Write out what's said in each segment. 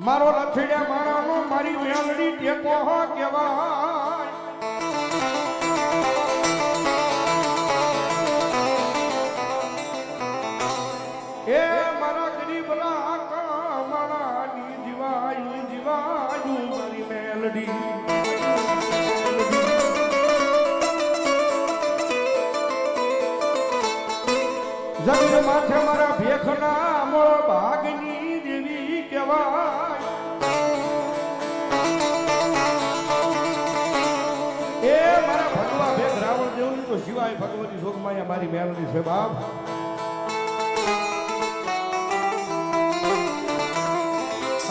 મારો લથડ્યા મારાનો મારી મેલડી ટેકો કહેવાય. એ મારા ગરીબના કામણાની જીવાયું જીવાયું મારી મેલડી. જગત માથે મારા ભેખના મોળ ભાગની દેવી કહેવાય. એ મારા ભગવા ભેખ રાવણ દેવની તો સિવાય ભગવતી જોગમાયા મારી મેલડી છે બાપ.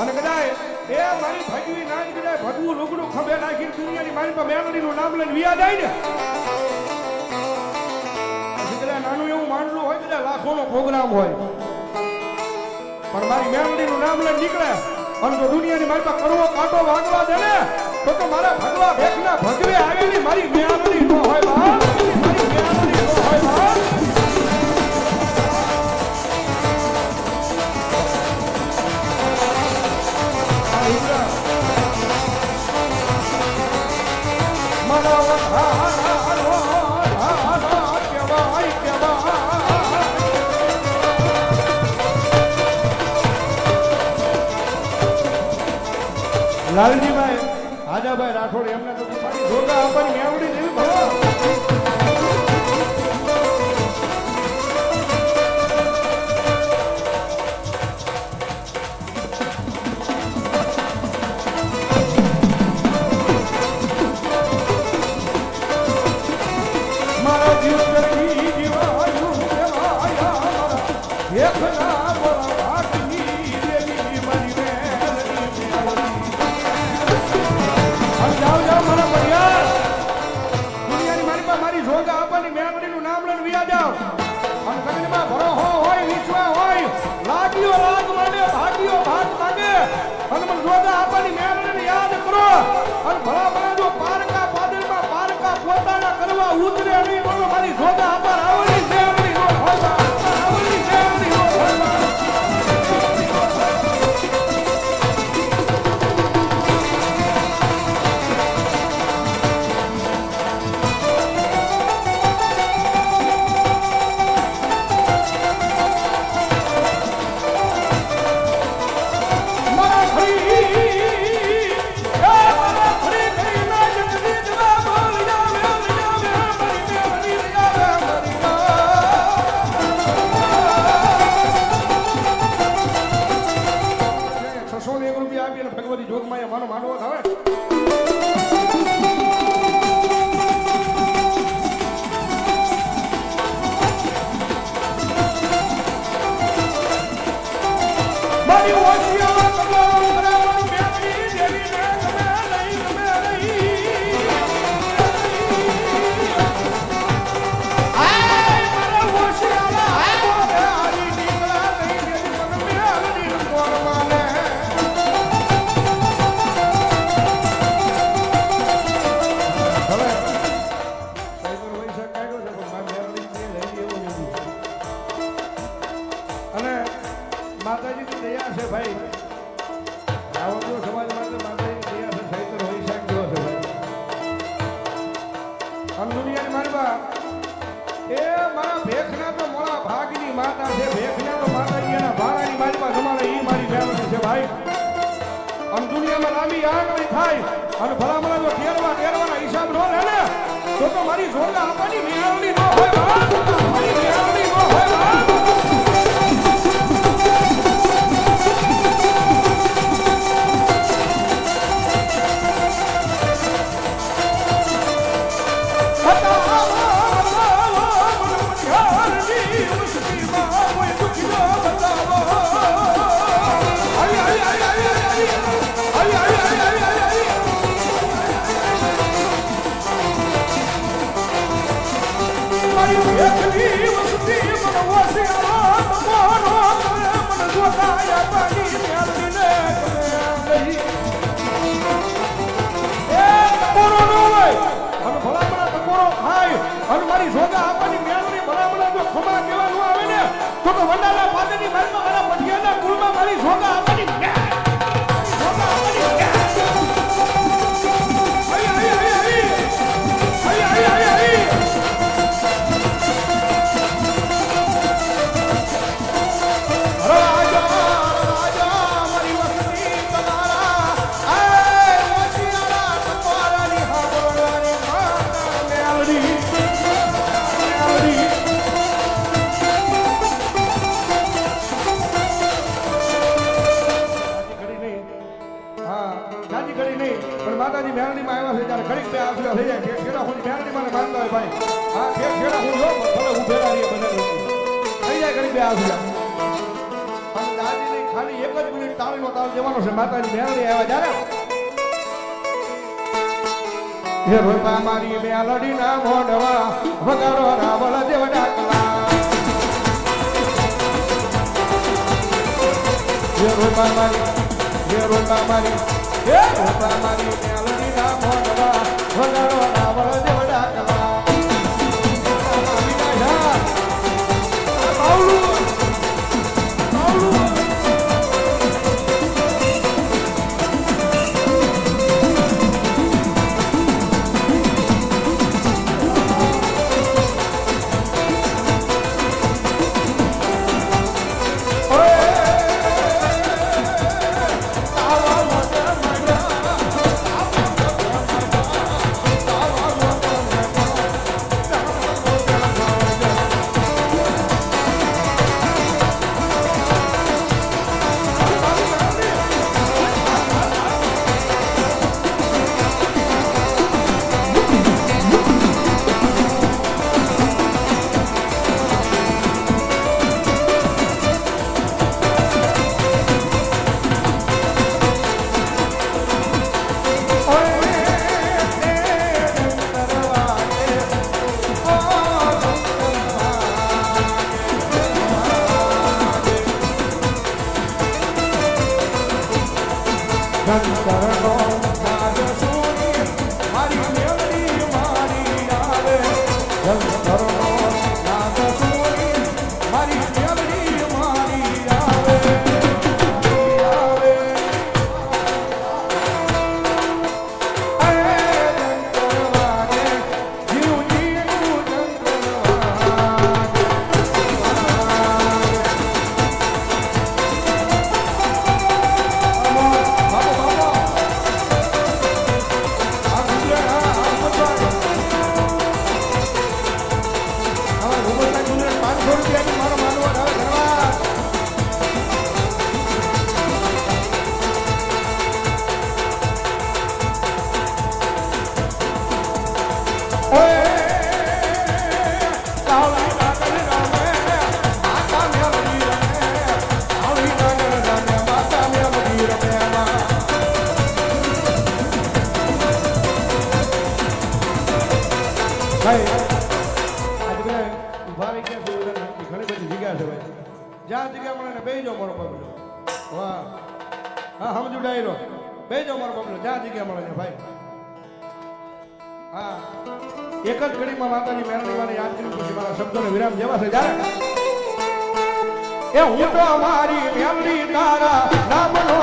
અને કદાય એ મારી ભગવી નાચ કદાય ભગવું લુગડું ખભે નાખીને દુનિયાની મારી પર મેલડીનું નામ લઈને વિયા જાય ને નાનું એવું માંડલું હોય કદાચ લાખોનો પ્રોગ્રામ હોય પણ મારી મેલડીનું નામ લઈને નીકળે અને જો દુનિયાની મારી પાસે કરવો કાંટો વાગવા દે ને તો મારા ભગવા ભેખના ભગવે આવેલી મારી મેલડી નો હોય બાપ. મારી મેલડી નો હોય બાપ. લાલજીભાઈ આજાભાઈ રાઠોડ એમને તો મારી જોગા આપવાની મેવડી દેવી ભગવાન. મારા જીવ કરતી જીવાયું દેવાયા એકના બોલાવાની દેવી મારી મેલડી. જાઓ જાઓ મારા પરિવાર દુનિયાની મારી પાસે મારી જોગા આપવાની મેલડીનું નામ લઈને વિયા જાઓ. અને ગગનમાં ભરોહો હોય વિશ્વા હોય લાગ્યો લાગ માંડે ભાગ્યો ભાગ માંગે અને મને જોગા આપવાની મેલડીને યાદ કરો. અને ભલા ભલા જો પારકા પાદરમાં પારકા પોતાના કરવા ઉતરે નહીં બોલો મારી જોગા આપવા આવવાની મેલડી નો હોય આવવાની મેલડી નો હોય. ભગવતી જોગમાયા માનો માનવો થાય. મારી ઓછિયા તમારો બરાબર મેલડી દેવી ને ગમે નહીં ગમે નહીં. આય મારા ઓછિયા હારી નીકળા નહીં દેવી મને મેલડી કોરવાને. માતાજીની દયા છે ભાઈ. રાવણનો સમાજ માટે માતાજીની દયા છે. સૈતર હોય છે કેવો છે ભાઈ. આમ દુનિયાની મારવા એ મારા ભેખના તો મોળા ભાગની માતા છે. ભેખના તો માતાજી એના ભારાની મારવા તમારે એ મારી મેલડી છે ભાઈ. આમ દુનિયામાં લાંબી આંગળી થાય અને ભલામણા જો ટેરવાના હિસાબ ન રહે ને તો મારી જોગા આપવાની મેલડી ન હોય ભાઈ. મારી મેલડી ન હોય ભાઈ. અને મારી જોગા આપવાની મેલડી ભલામણા જો ખમા કહેવાનું આવે ને તો વંડાલા પાદરની મારી મારા પટિયાના કુળમાં મારી જોગા આપવાની નહીં પણ માતાજી મેરડીમાં આવ્યા છે ત્યારે ઘડીક બે આસરા થઈ જાય ખેડા હું મેરડી મને માનતા હોય ભાઈ હા ખેડા હું જો ભલે ઉભેલા રહીએ બધા થઈ જાય ઘડીક બે આસરા અને દાદીને ખાલી એક જ મિનિટ તાળીનો તાળ દેવાનો છે માતાજી મેરડી આવ્યા જ્યારે હે રોપા મારી મેલડી ના મોઢવા વગાડો રાવળ દેવ ડાકલા હે રોપા મારી મેલડી ના મોઢવા વગાડો રાવળ દેવ ડાકલા જ્યાં જગ્યા મળે બે જાઓ મારો બબલો વાહ હા સમજુ ડાયરો બે જાઓ મારો બબલો જ્યાં જગ્યા મળે ને ભાઈ હા એક જ ઘડીમાં માતાજી મેરડીવાને યાદ કર્યું પછી મારા શબ્દોને વિરામ દેવા છે જ્યારે એ હું તો અમારી મેરડી તારા નામનો